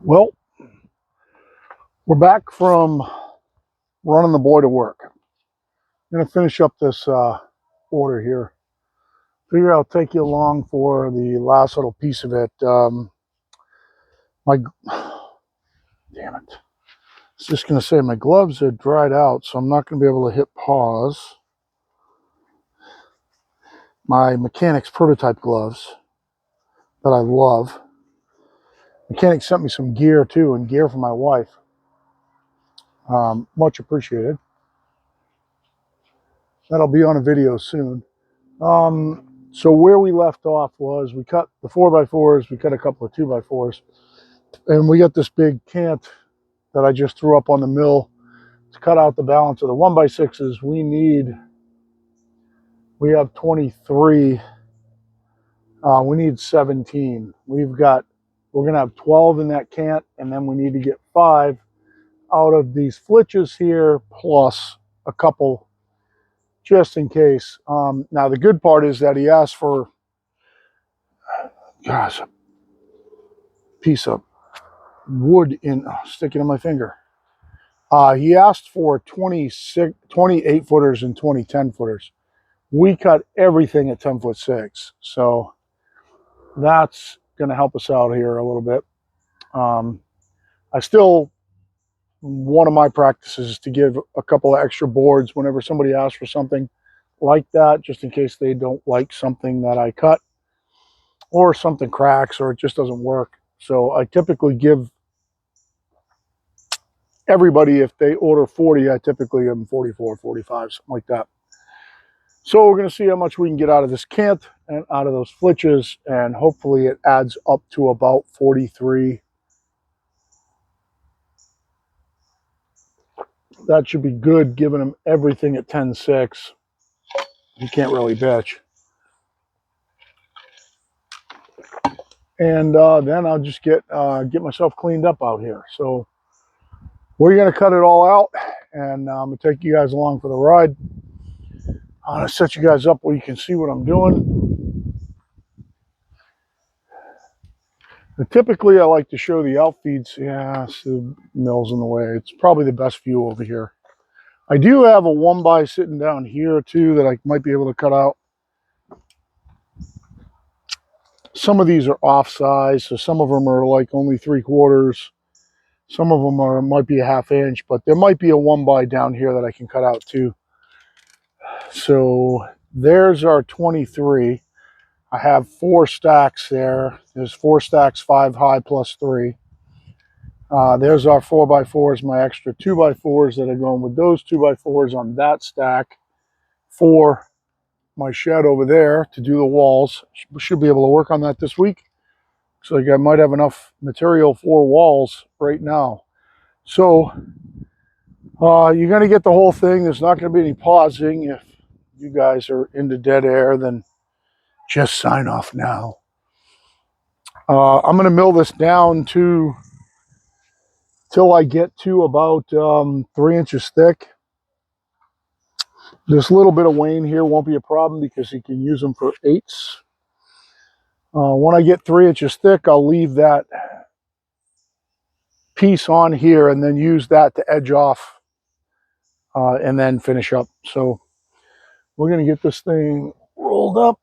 Well, we're back from running the boy to work. I'm going to finish up this order here. Figure I'll take you along for the last little piece of it. Damn it. I was just going to say my gloves are dried out, so I'm not going to be able to hit pause. My Mechanics prototype gloves that I love. Mechanics sent me some gear too, and gear for my wife. Much appreciated. That'll be on a video soon. So where we left off was we cut the 4x4s, we cut a couple of 2x4s, and we got this big cant that I just threw up on the mill to cut out the balance of the 1x6s. We have 23, we need 17. We're gonna have 12 in that cant, and then we need to get 5 out of these flitches here, plus a couple just in case. Now the good part is that he asked for, gosh, a piece of wood sticking in my finger. He asked for 28 footers and 20 10 footers. We cut everything at 10'6", so that's going to help us out here a little bit. One of my practices is to give a couple of extra boards whenever somebody asks for something like that, just in case they don't like something that I cut, or something cracks, or it just doesn't work. So I typically give everybody, if they order 40, I typically give them 44, 45, something like that. So we're going to see how much we can get out of this cant and out of those flitches, and hopefully it adds up to about 43. That should be good, giving them everything at 10.6. You can't really bitch. And then I'll just get myself cleaned up out here. So we're going to cut it all out, and I'm going to take you guys along for the ride. I'm going to set you guys up where you can see what I'm doing. And typically, I like to show the outfeeds. Yeah, the mill's in the way. It's probably the best view over here. I do have a 1x sitting down here too that I might be able to cut out. Some of these are off size, so some of them are like only 3/4. Some of them might be a 1/2 inch, but there might be a 1x down here that I can cut out too. So there's our 23. I have 4 stacks there. There's 4 stacks, 5 high plus 3. There's our 4x4s, my extra 2x4s that are going with those 2x4s on that stack for my shed over there to do the walls. Should be able to work on that this week. So I might have enough material for walls right now. So you're going to get the whole thing. There's not going to be any pausing. If you guys are into dead air, then just sign off now. I'm going to mill this down till I get to about 3 inches thick. This little bit of wane here won't be a problem because you can use them for 8s. When I get 3 inches thick, I'll leave that piece on here and then use that to edge off and then finish up. So we're going to get this thing rolled up,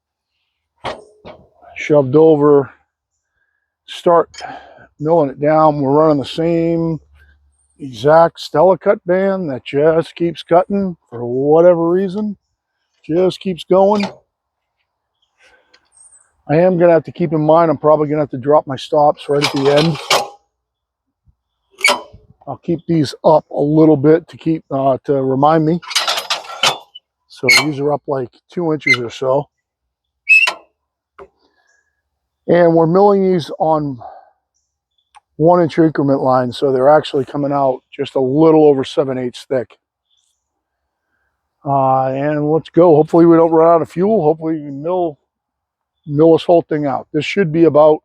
shoved over, start milling it down. We're running the same exact Stellicut band that just keeps cutting for whatever reason. Just keeps going. I am going to have to keep in mind I'm probably going to have to drop my stops right at the end. I'll keep these up a little bit to keep to remind me. So these are up like 2 inches or so. And we're milling these on 1 inch increment lines, so they're actually coming out just a little over 7/8 thick. And let's go. Hopefully we don't run out of fuel. Hopefully we can mill this whole thing out. This should be about,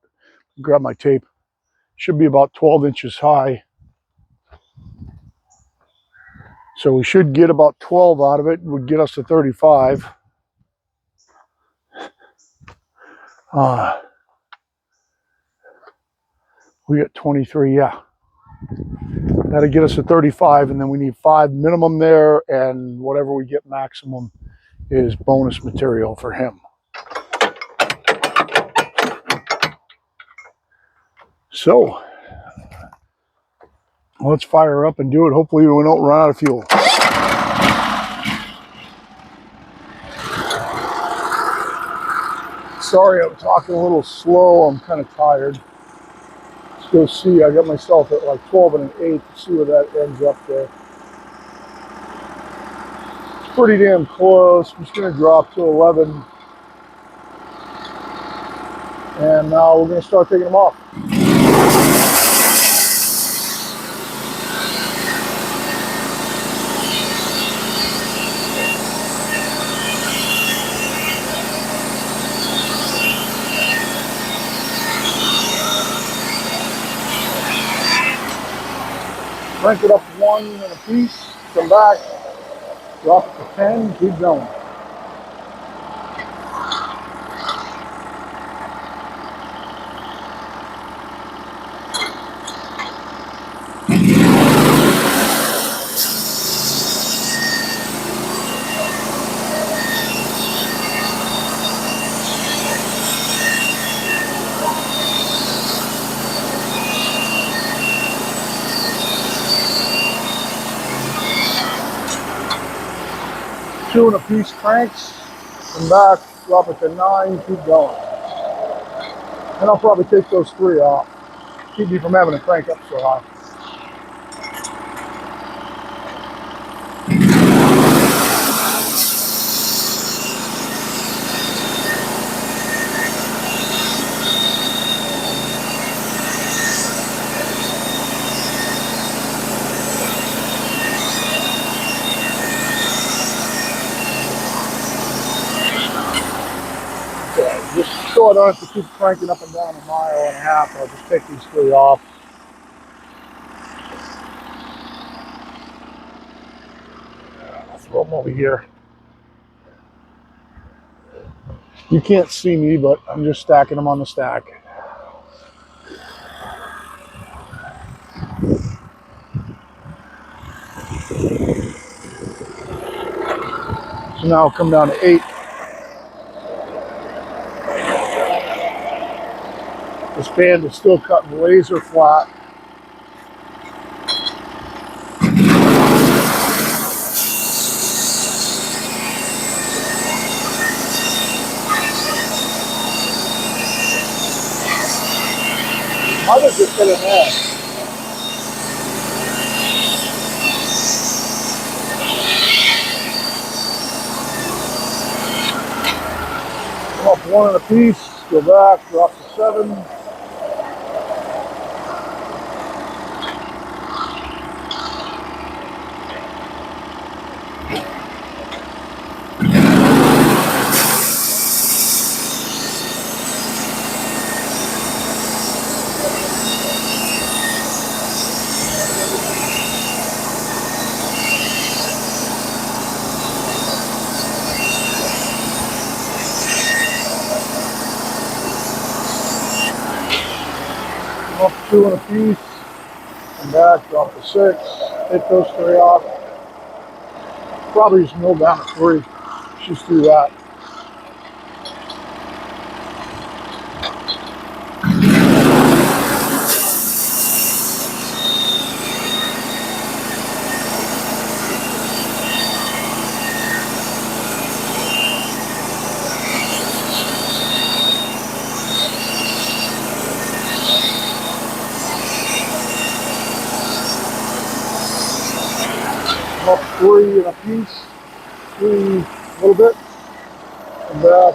grab my tape, should be about 12 inches high. So we should get about 12 out of it. It would get us to 35. We got 23, yeah. That'll get us to 35, and then we need 5 minimum there, and whatever we get maximum is bonus material for him. So let's fire up and do it. Hopefully we don't run out of fuel. Sorry, I'm talking a little slow. I'm kind of tired. Let's go see. I got myself at like 12 and an 8 to see where that ends up there. It's pretty damn close. I'm just going to drop to 11. And now we're going to start taking them off. Crank it up 1 and a piece, come back, drop it to 10, keep going. Two and a piece cranks, come back, drop it to 9, keep going. And I'll probably take those 3 off. Keep me from having to crank up so high. Okay, just so I don't have to keep cranking up and down 1.5 miles, I'll just take these 3 off. I'll throw them over here. You can't see me, but I'm just stacking them on the stack. So now I'll come down to 8. This band is still cutting laser flat. How does it fit in there? Come up 1 and a piece, go back, drop to 7. Up 2 and a piece, come back, drop to 6, hit those 3 off. Probably just mill down to 3. Just do that. Up 3 and a piece, 3 a little bit, come back,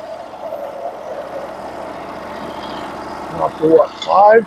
up to what, 5?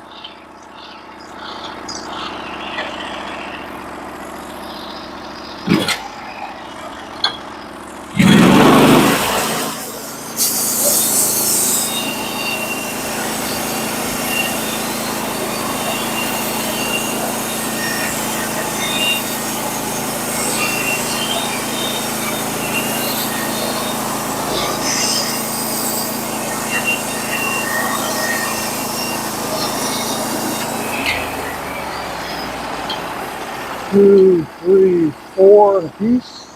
2, 3, 4 and a piece.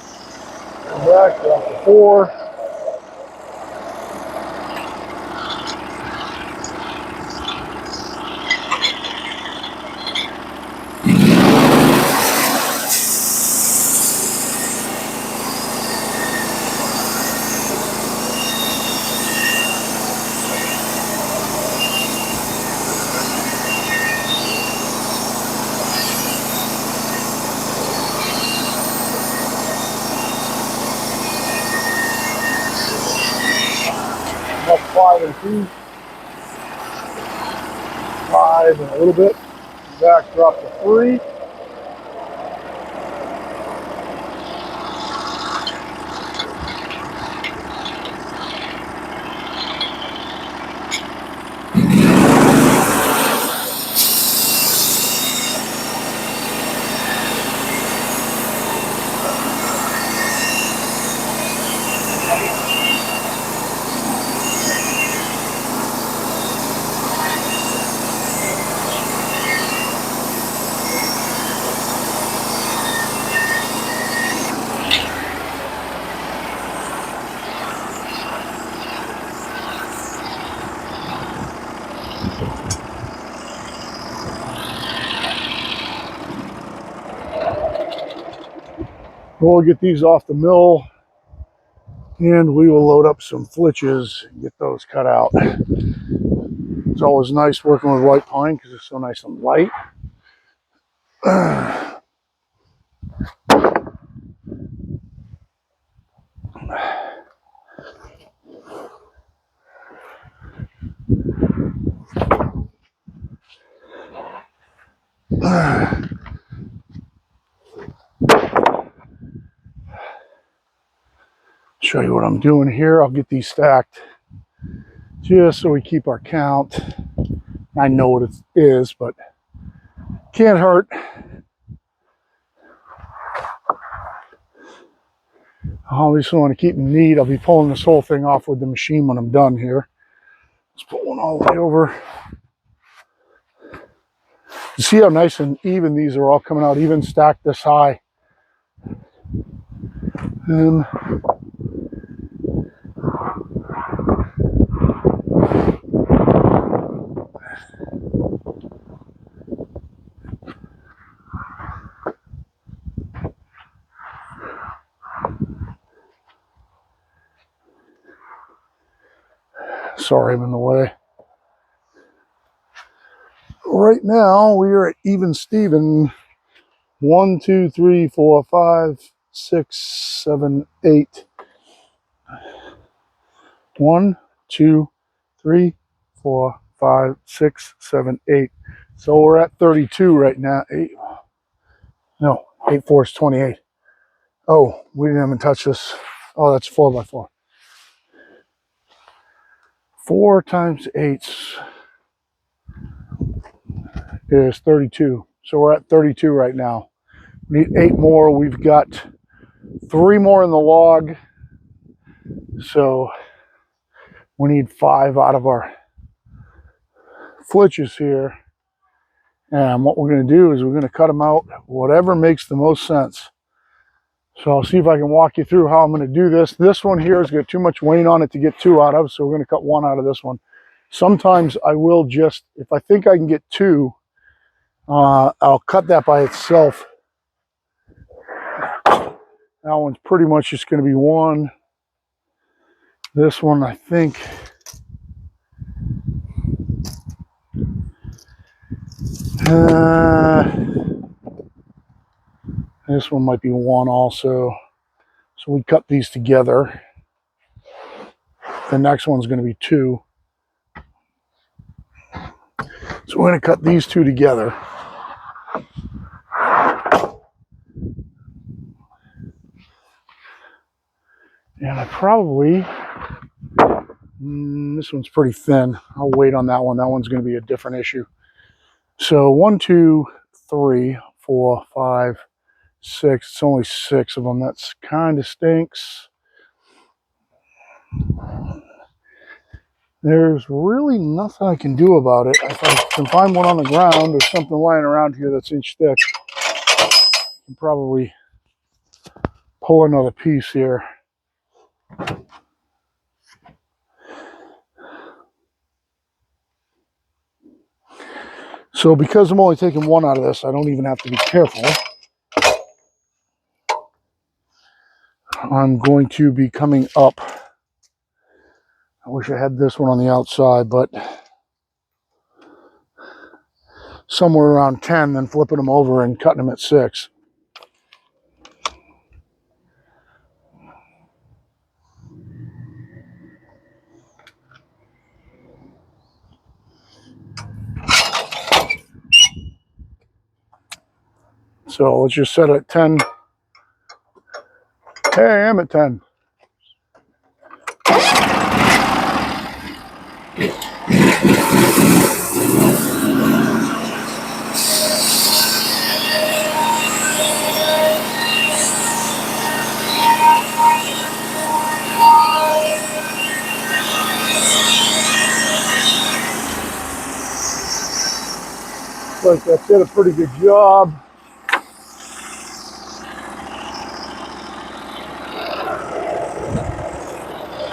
Come back, drop the 4. Up 5 and a piece. 5 and a little bit. Come back, drop the 3. We'll get these off the mill and we will load up some flitches and get those cut out. It's always nice working with white pine because it's so nice and light. Show you what I'm doing here. I'll get these stacked just so we keep our count. I know what it is, but can't hurt. I obviously want to keep them neat. I'll be pulling this whole thing off with the machine when I'm done here. Let's put one all the way over. You see how nice and even these are all coming out, even stacked this high. And sorry I'm in the way. Right now we are at even Steven. 1, 2, 3, 4, 5, 6, 7, 8. 1, 2, 3, 4, 5, 6, 7, 8. So we're at 32 right now. 8. No, 8, 4 is 28. Oh, we didn't even touch this. Oh, that's 4 by 4. 4 times 8 is 32. So we're at 32 right now. We need 8 more. We've got 3 more in the log. So we need 5 out of our flitches here. And what we're going to do is we're going to cut them out, whatever makes the most sense. So I'll see if I can walk you through how I'm going to do this. This one here has got too much weight on it to get 2 out of, so we're going to cut 1 out of this one. Sometimes I will just, if I think I can get 2, I'll cut that by itself. That one's pretty much just going to be 1. This one, I think, this one might be 1 also. So we cut these together. The next one's going to be 2. So we're going to cut these 2 together. And I probably, this one's pretty thin. I'll wait on that one. That one's going to be a different issue. So 1, 2, 3, 4, 5, 6. It's only 6 of them. That's kind of stinks. There's really nothing I can do about it. If I can find one on the ground or something lying around here that's inch thick. can probably pull another piece here. So because I'm only taking one out of this, I don't even have to be careful. I'm going to be coming up. I wish I had this one on the outside, but somewhere around 10, then flipping them over and cutting them at 6. So let's just set it at 10. Hey, I am at 10. Like that did a pretty good job.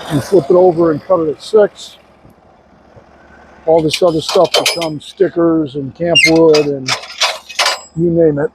And flip it over and cut it at 6. All this other stuff becomes stickers and camp wood and you name it.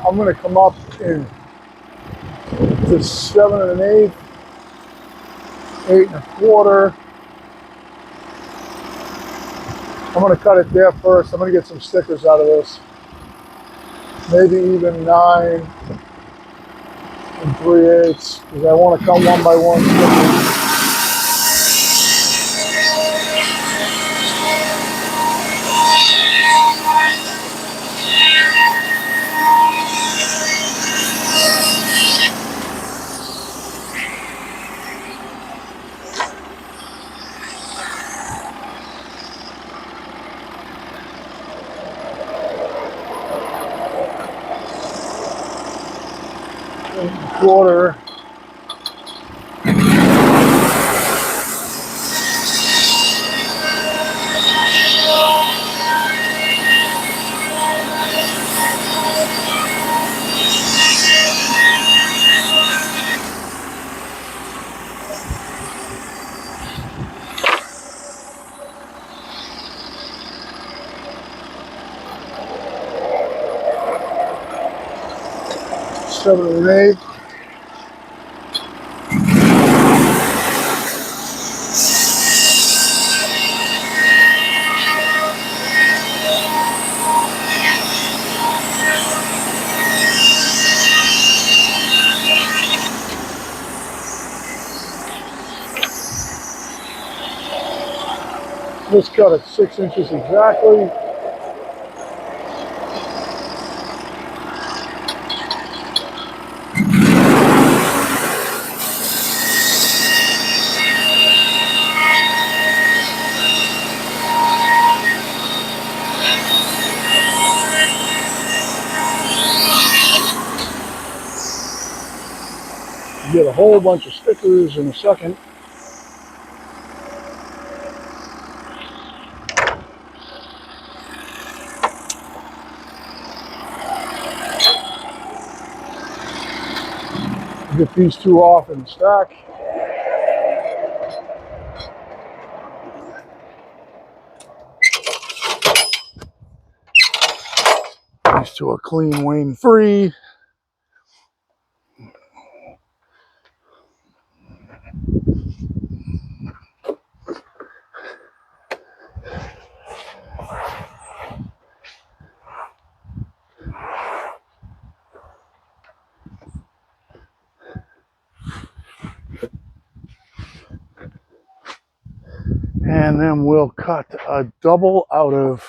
I'm going to come up in to 7 1/8, 8 1/4. I'm going to cut it there first. I'm going to get some stickers out of this. Maybe even 9 3/8 because I want to cut one by one stickers. Quarter. Seven and an 8. Let's cut it 6 inches exactly. Get a whole bunch of stickers in a second. Get these two off in the stack. These two are clean, Wayne free. And then we'll cut a double out of,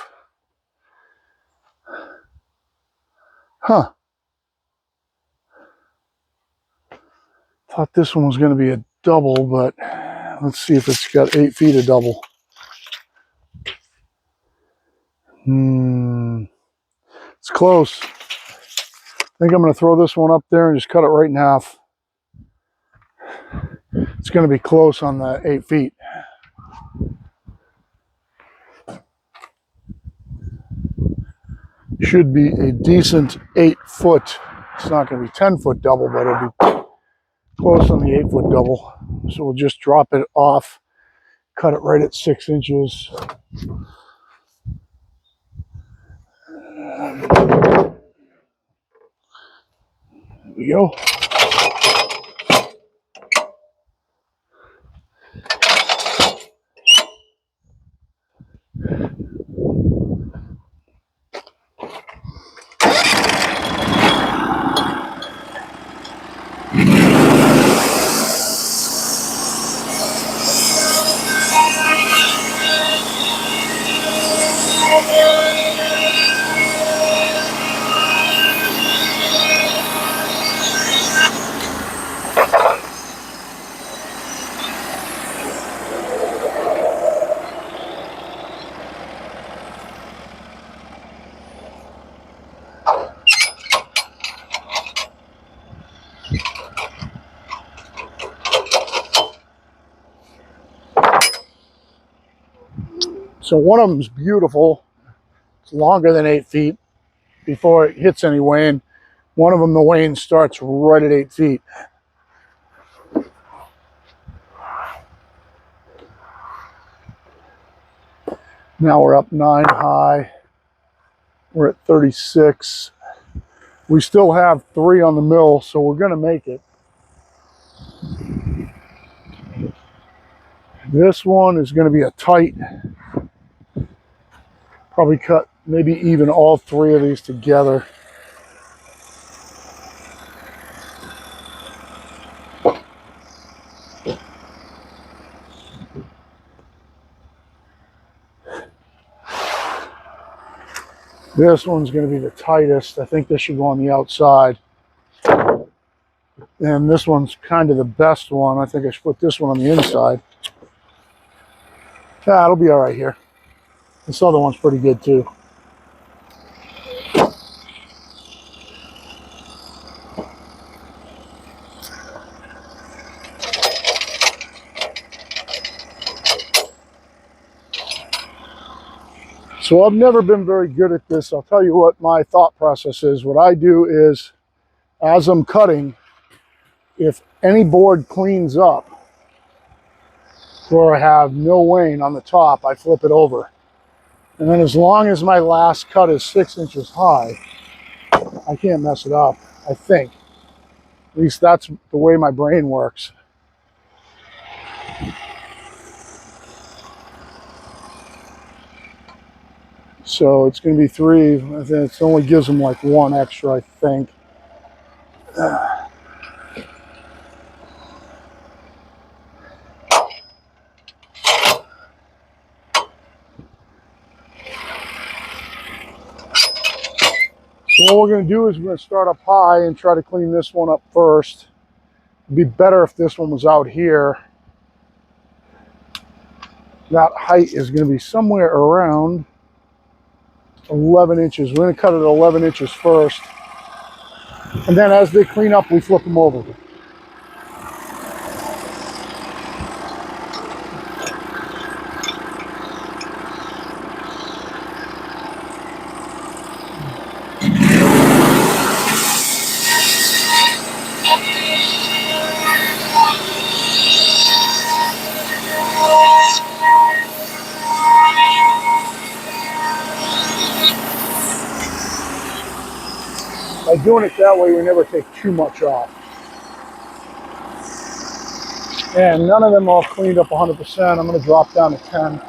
Thought this one was going to be a double, but let's see if it's got 8 feet of double. It's close. I think I'm going to throw this one up there and just cut it right in half. It's going to be close on the 8 feet. Should be a decent 8 foot. It's not going to be 10 foot double, but it'll be close on the 8 foot double. So we'll just drop it off, cut it right at 6 inches. There we go. So one of them is beautiful. It's longer than 8 feet before it hits any wane. One of them, the wane starts right at 8 feet. Now we're up 9 high. We're at 36. We still have 3 on the mill, so we're going to make it. This one is going to be a tight. Probably cut maybe even all 3 of these together. This one's going to be the tightest. I think this should go on the outside. And this one's kind of the best one. I think I should put this one on the inside. Yeah, it'll be all right here. This other one's pretty good too. So I've never been very good at this. I'll tell you what my thought process is. What I do is, as I'm cutting, if any board cleans up where I have no wane on the top, I flip it over. And then as long as my last cut is 6 inches high, I can't mess it up, I think. At least that's the way my brain works. So it's going to be 3. I think it only gives them like 1 extra, I think. So what we're going to do is we're going to start up high and try to clean this one up first. It'd be better if this one was out here. That height is going to be somewhere around 11 inches. We're going to cut it at 11 inches first. And then as they clean up, we flip them over. By doing it that way, we never take too much off. And none of them all cleaned up 100%. I'm going to drop down to 10.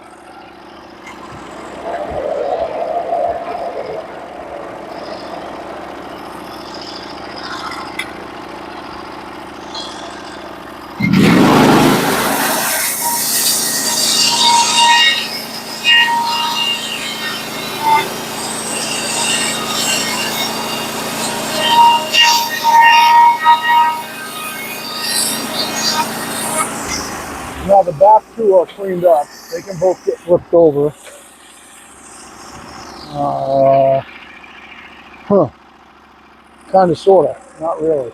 the back two are cleaned up. They can both get flipped over. Kind of, sort of, not really.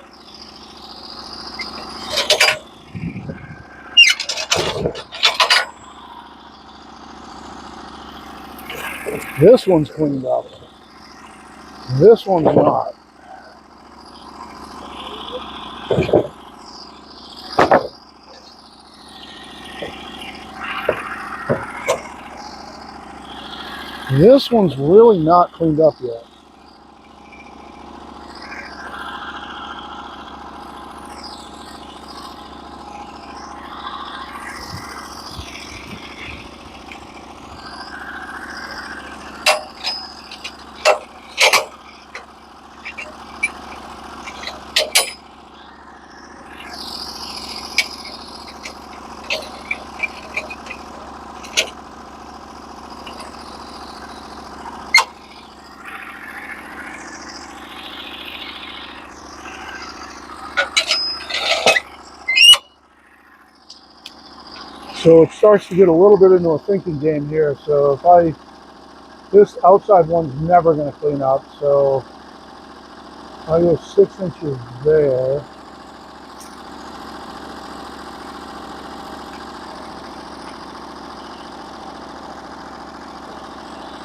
This one's cleaned up. This one's not. This one's really not cleaned up yet. So it starts to get a little bit into a thinking game here. So this outside one's never going to clean up. So I go 6 inches there.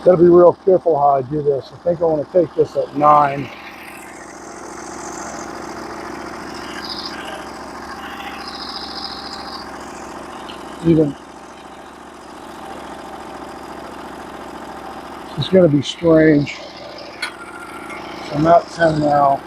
Got to be real careful how I do this. I think I want to take this at 9. Even it's going to be strange. So I'm at 10 now.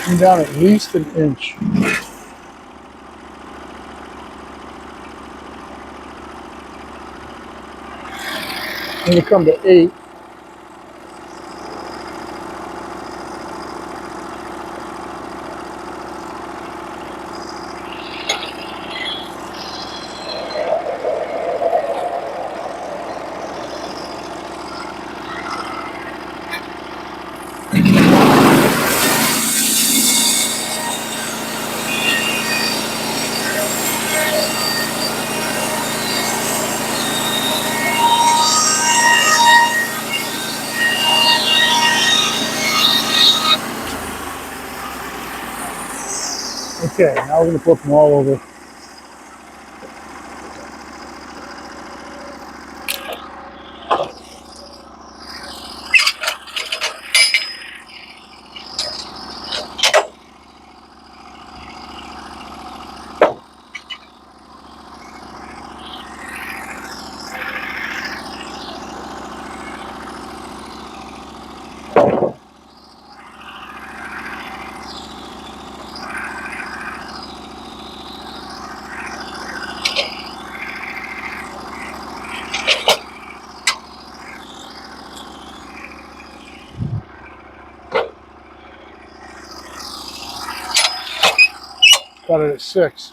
Come down at least an inch. I'm going to come to 8. Okay, now we're going to flip them all over. Got it at 6.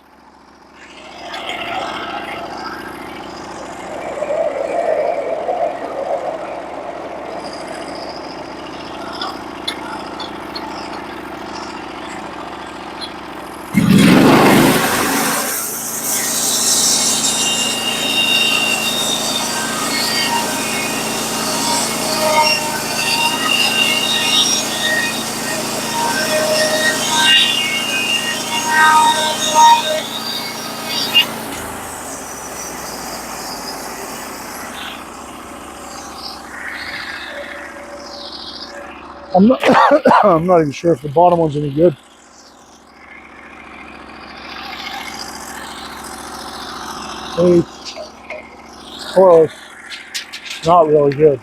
I'm not, I'm not even sure if the bottom one's any good. 8, close, not really good.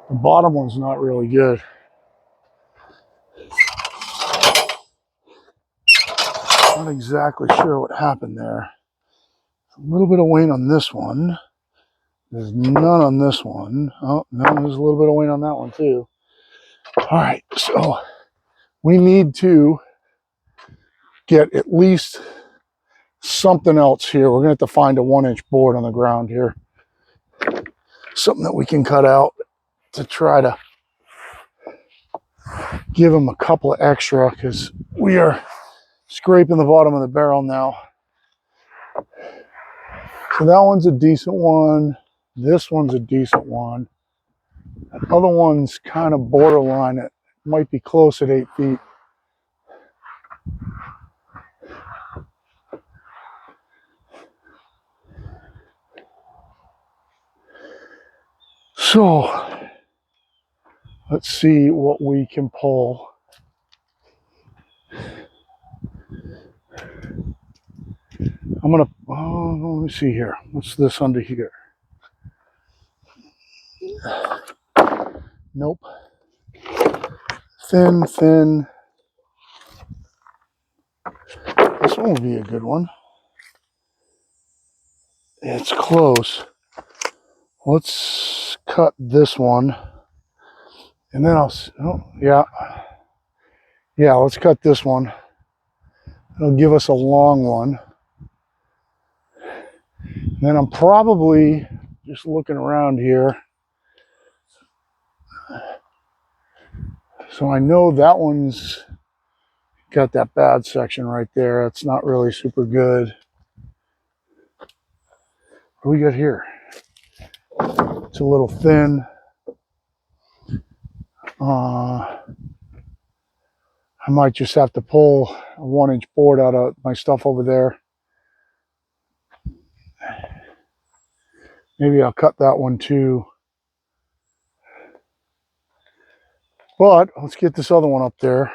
The bottom one's not really good. Not exactly sure what happened there. A little bit of wane on this one. There's none on this one. Oh, no, there's a little bit of wane on that one too. All right, so we need to get at least something else here. We're going to have to find a 1-inch board on the ground here. Something that we can cut out to try to give them a couple of extra, because we are scraping the bottom of the barrel now. So that one's a decent one. This one's a decent one. That other one's kind of borderline. It might be close at 8 feet. So let's see what we can pull. I'm gonna, let me see here. What's this under here? Nope. Thin, thin. This one would be a good one. It's close. Let's cut this one. And then I'll, oh, yeah. Yeah, let's cut this one. It'll give us a long one. And then I'm probably just looking around here. So I know that one's got that bad section right there. It's not really super good. What do we got here? It's a little thin. I might just have to pull a 1-inch board out of my stuff over there. Maybe I'll cut that one too. But let's get this other one up there.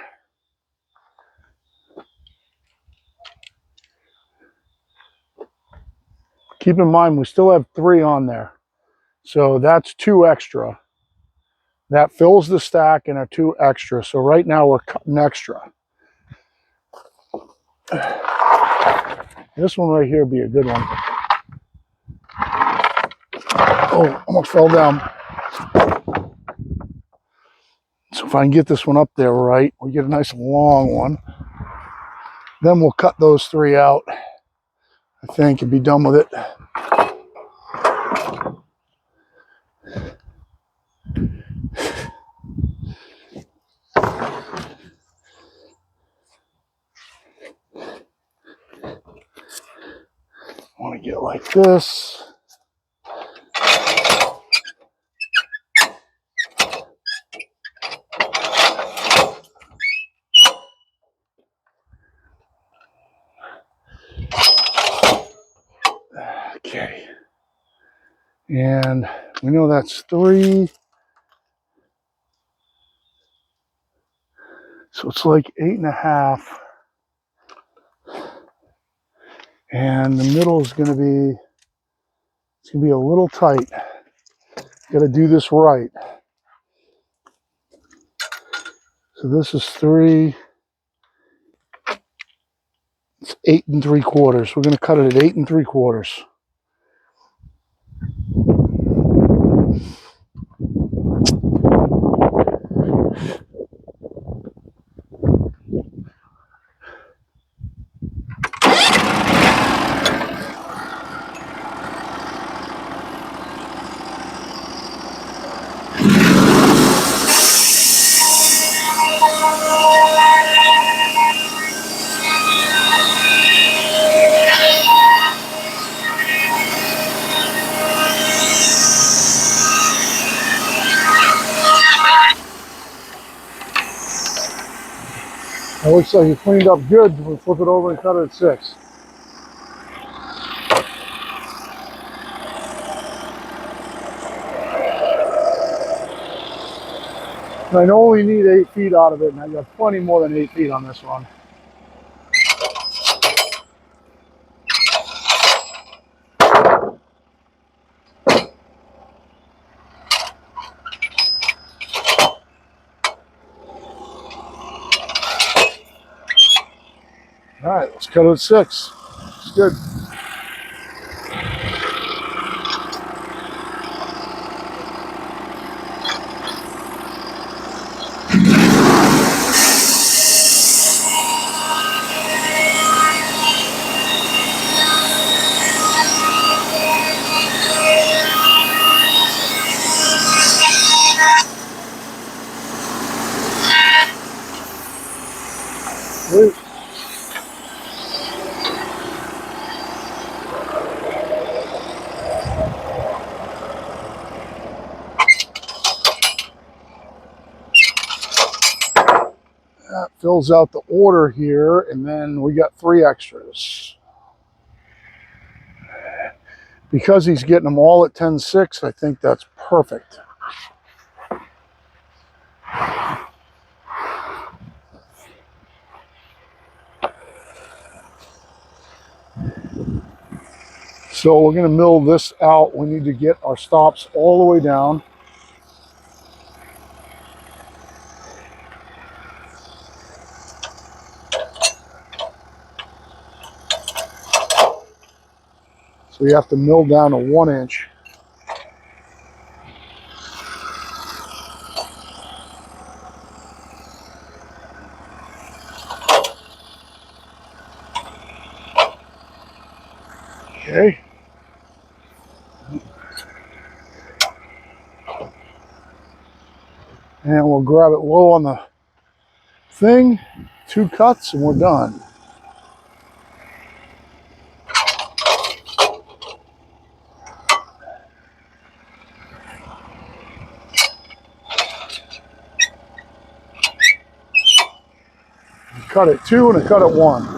Keep in mind, we still have 3 on there. So that's 2 extra. That fills the stack and are 2 extra. So right now we're cutting extra. This one right here would be a good one. Oh, almost fell down. So if I can get this one up there right, we get a nice long one. Then we'll cut those 3 out, I think, and be done with it. I want to get like this. Okay. And we know that's 3. So it's like 8.5. And the middle is going to be, it's going to be a little tight. Got to do this right. So this is 3. It's 8 3/4. We're going to cut it at 8 3/4. It looks like you cleaned up good. We'll flip it over and cut it at 6. And I only need 8 feet out of it, and I got plenty more than 8 feet on this one. All right, let's cut it at 6. It's good. Sweet. That fills out the order here, and then we got 3 extras. Because he's getting them all at 10.6, I think that's perfect. So we're going to mill this out. We need to get our stops all the way down. So we have to mill down to 1 inch. Okay. And we'll grab it low on the thing. 2 cuts and we're done. Cut at 2 and a cut at 1.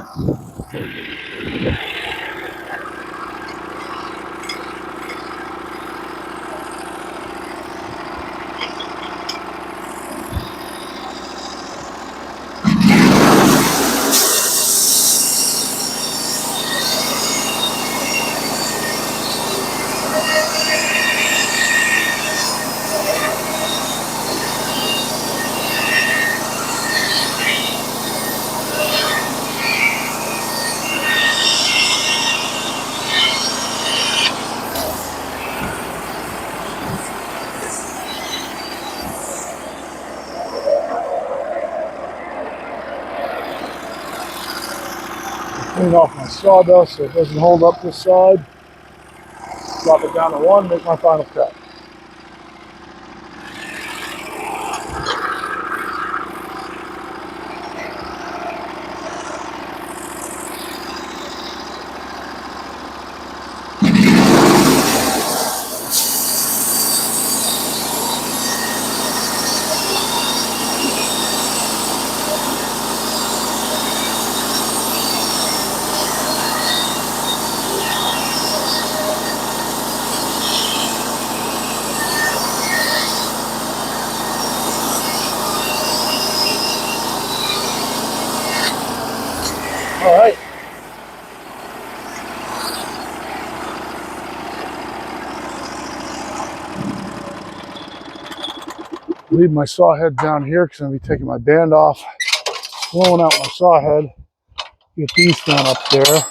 Clean off my sawdust so it doesn't hold up this side. Drop it down to 1, make my final cut. All right. Leave my saw head down here because I'm going to be taking my band off, blowing out my saw head. Get these down up there.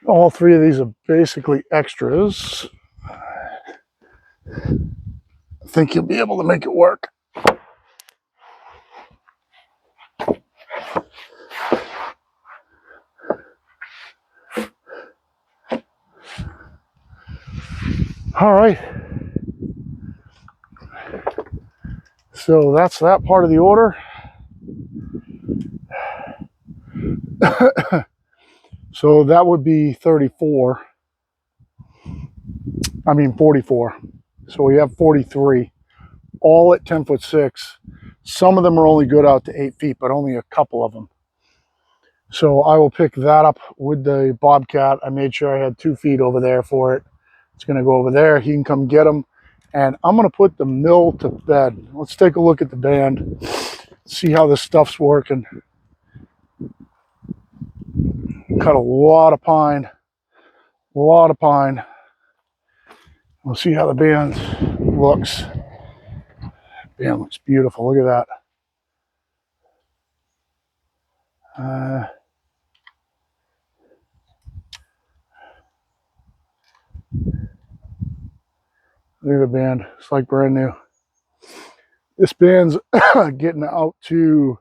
All 3 of these are basically extras. I think you'll be able to make it work. All right. So that's that part of the order. So that would be 34. I mean 44. So we have 43, all at 10'6". Some of them are only good out to 8 feet, but only a couple of them. So I will pick that up with the Bobcat. I made sure I had 2 feet over there for it. It's going to go over there. He can come get them. And I'm going to put the mill to bed. Let's take a look at the band, see how this stuff's working. Cut a lot of pine. A lot of pine. We'll see how the band looks. Band looks beautiful. Look at that. Look at the band. It's like brand new. This band's getting out to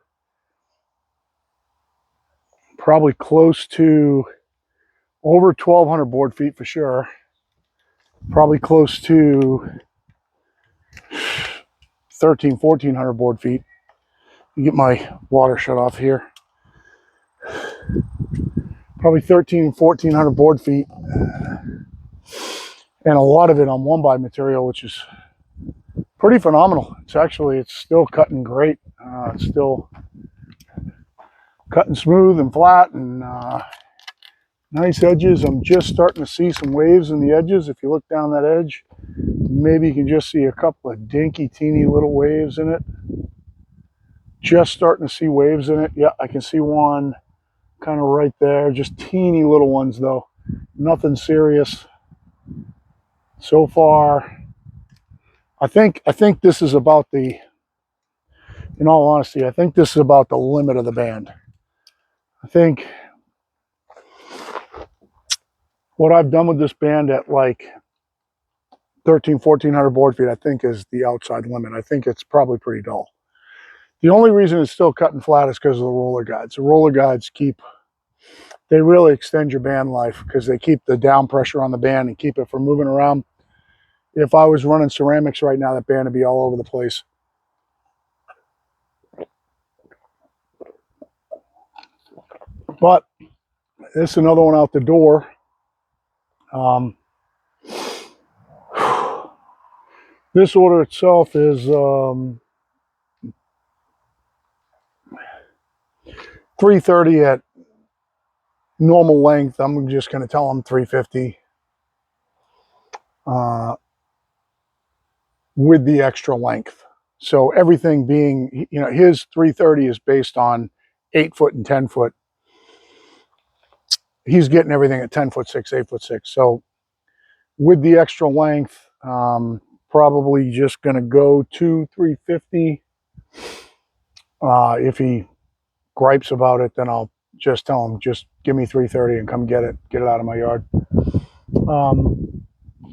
probably close to over 1,200 board feet for sure. Probably close to 1,400 board feet. You get my water shut off here. Probably 1,400 board feet. And a lot of it on 1x material, which is pretty phenomenal. It's still cutting great. It's still cutting smooth and flat and nice edges. I'm just starting to see some waves in the edges. If you look down that edge, maybe you can just see a couple of dinky, teeny little waves in it. Just starting to see waves in it. Yeah, I can see one kind of right there. Just teeny little ones though. Nothing serious. So far, I think this is about the, in all honesty, I think this is about the limit of the band. I think what I've done with this band at like 1,400 board feet, I think is the outside limit. I think it's probably pretty dull. The only reason it's still cutting flat is because of the roller guides. The roller guides they really extend your band life because they keep the down pressure on the band and keep it from moving around. If I was running ceramics right now, that band would be all over the place. But this is another one out the door. This order itself is 330 at normal length. I'm just going to tell them 350 with the extra length. So everything being, his 330 is based on 8 foot and 10 foot. He's getting everything at 10'6", 8'6". So with the extra length, probably just going to go to 350. If he gripes about it, then I'll just tell him, just give me 330 and come get it out of my yard.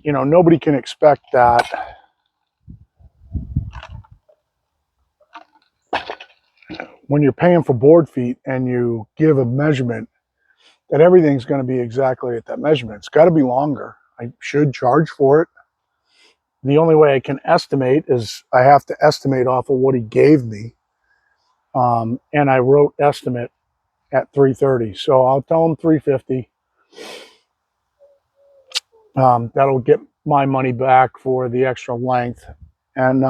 Nobody can expect that when you're paying for board feet and you give a measurement that everything's going to be exactly at that measurement. It's got to be longer. I should charge for it. The only way I can estimate is I have to estimate off of what he gave me. And I wrote estimate at 330. So I'll tell him 350. That'll get my money back for the extra length. And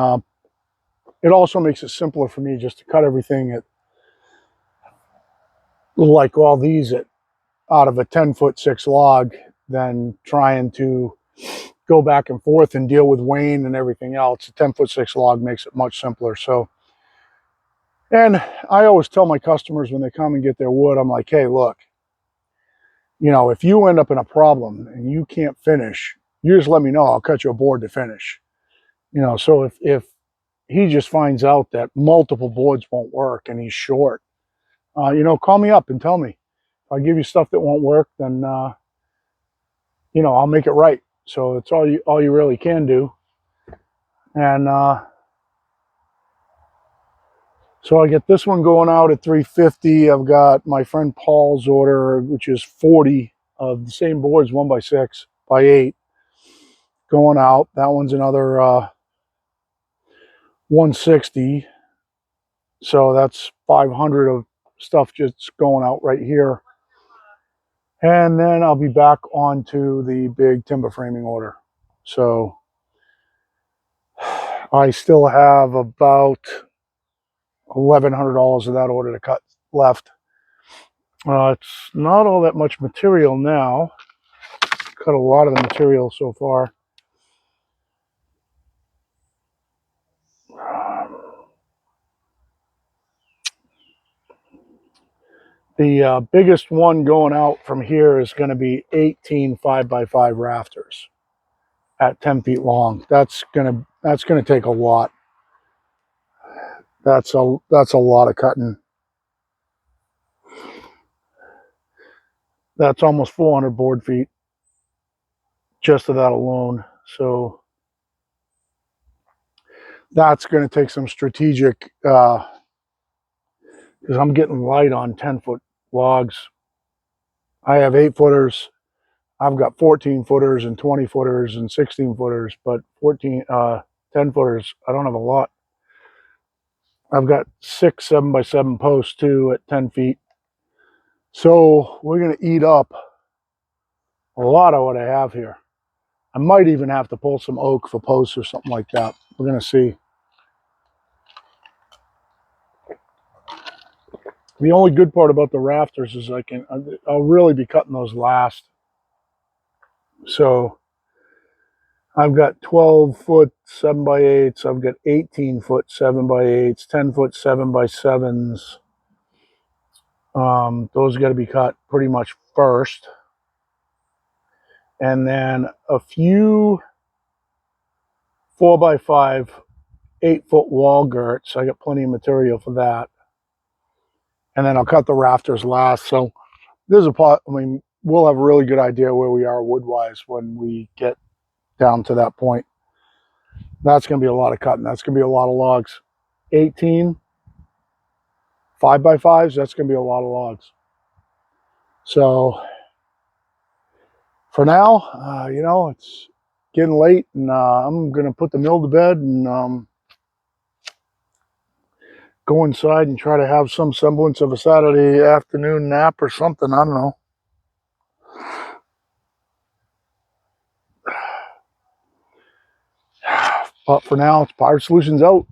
it also makes it simpler for me just to cut everything at, like all these, out of a 10'6" log than trying to go back and forth and deal with Wayne and everything else. A 10'6" log makes it much simpler. So, and I always tell my customers when they come and get their wood, I'm like, hey, look, if you end up in a problem and you can't finish, you just let me know. I'll cut you a board to finish. So if he just finds out that multiple boards won't work and he's short, call me up and tell me. If I give you stuff that won't work, then I'll make it right. So it's all you really can do. And so I get this one going out at 350. I've got my friend Paul's order, which is 40 of the same boards, 1x6 by 8, going out. That one's another 160. So that's 500 of stuff just going out right here. And then I'll be back onto the big timber framing order. So I still have about $1,100 of that order to cut left. It's not all that much material now. Cut a lot of the material so far. The biggest one going out from here is going to be 18 5x5 rafters at 10 feet long. That's gonna take a lot. That's a lot of cutting. That's almost 400 board feet just of that alone. So that's going to take some strategic, because I'm getting light on 10-foot logs. I have 8-footers. I've got 14-footers and 20-footers and 16-footers, but 10-footers, I don't have a lot. I've got 6 7x7 posts too at 10 feet. So we're going to eat up a lot of what I have here. I might even have to pull some oak for posts or something like that. We're going to see. The only good part about the rafters is I'll really be cutting those last. So I've got 12-foot 7x8s. I've got 18-foot 7x8s, 10-foot 7x7s. Those got to be cut pretty much first. And then a few 4x5 8-foot wall girts. I got plenty of material for that. And then I'll cut the rafters last. So there's we'll have a really good idea where we are wood-wise when we get down to that point. That's going to be a lot of cutting. That's going to be a lot of logs. 18 5x5s, that's going to be a lot of logs. So for now, it's getting late, and I'm going to put the mill to bed and go inside and try to have some semblance of a Saturday afternoon nap or something. I don't know. But for now, it's Pirate Solutions out.